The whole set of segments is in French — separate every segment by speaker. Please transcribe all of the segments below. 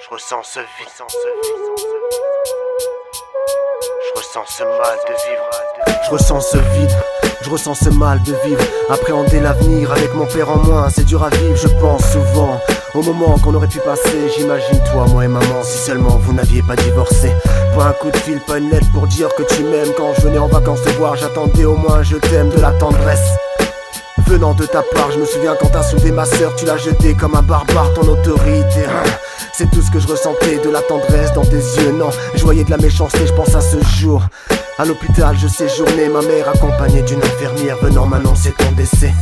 Speaker 1: Je ressens ce vide, je ressens ce mal de vivre. Je ressens ce vide, je ressens ce mal de vivre. Appréhender l'avenir avec mon père en moins, c'est dur à vivre, je pense souvent au moment qu'on aurait pu passer. J'imagine toi, moi et maman, si seulement vous n'aviez pas divorcé. Pas un coup de fil, pas une lettre pour dire que tu m'aimes. Quand je venais en vacances te voir, j'attendais au moins je t'aime, de la tendresse venant de ta part. Je me souviens quand t'as soulevé ma sœur, tu l'as jetée comme un barbare, ton autorité. C'est tout ce que je ressentais, de la tendresse dans tes yeux. Non, je voyais de la méchanceté, je pense à ce jour. À l'hôpital je séjournais, ma mère accompagnée d'une infirmière venant m'annoncer ton décès.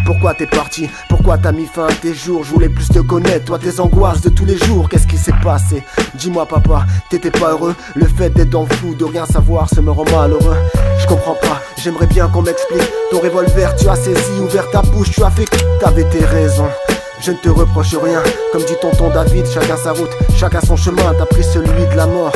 Speaker 1: Pourquoi t'es parti? Pourquoi t'as mis fin à tes jours? Je voulais plus te connaître, toi tes angoisses de tous les jours. Qu'est-ce qui s'est passé? Dis-moi papa, t'étais pas heureux? Le fait d'être dans le flou, de rien savoir, ça me rend malheureux. Je comprends pas, j'aimerais bien qu'on m'explique. Ton revolver tu as saisi, ouvert ta bouche, tu as fait que t'avais tes raisons. Je ne te reproche rien, comme dit tonton David, chacun sa route, chacun son chemin, t'as pris celui de la mort.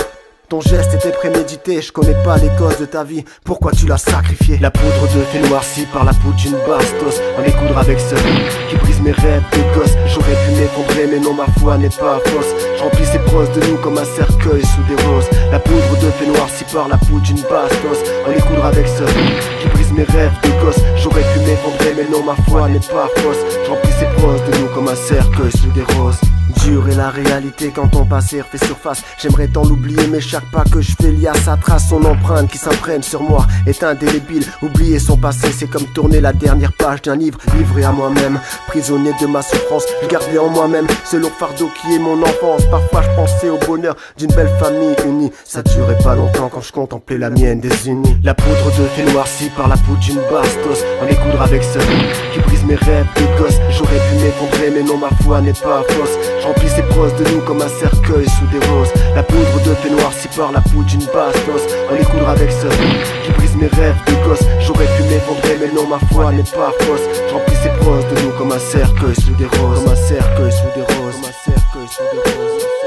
Speaker 1: Ton geste était prémédité, je connais pas les causes de ta vie, pourquoi tu l'as sacrifié? La poudre de fait noircie par la poudre d'une bastos, en découdre avec celui qui brise mes rêves de gosse. J'aurais pu m'effondrer mais non, ma foi n'est pas fausse. Je remplis ces proches de nous comme un cercueil sous des roses. La poudre de fait noircie par la poudre d'une bastos, en découdre avec celui qui brise mes rêves de gosse. J'aurais pu m'effondrer mais non, ma foi n'est pas fausse. Je remplis ces proches de nous comme un cercueil sous des roses. Dur est la réalité quand ton passé refait surface. J'aimerais tant l'oublier mais chaque pas que je fais lié à sa trace. Son empreinte qui s'imprègne sur moi est indélébile. Oublier son passé c'est comme tourner la dernière page d'un livre livré à moi-même. Prisonnier de ma souffrance, je gardais en moi-même ce lourd fardeau qui est mon enfance. Parfois je pensais au bonheur d'une belle famille unie. Ça durait pas longtemps quand je contemplais la mienne désunie. La poudre de fait noircie par la poudre d'une bastos, en découdre avec celui qui brise mes rêves de gosse. J'aurais pu m'effondrer mais non, ma foi n'est pas fausse. Je remplis ces proches de nous comme un cercueil sous des roses. La poudre de fait noircie par la poudre d'une bastos, en découdre avec celui qui brise mes rêves de gosse. J'aurais pu m'effondrer mais non, ma foi n'est pas fausse. Je remplis ces proches de nous comme un cercueil sous des roses. Comme un cercueil sous des roses. Comme un cercueil sous des roses.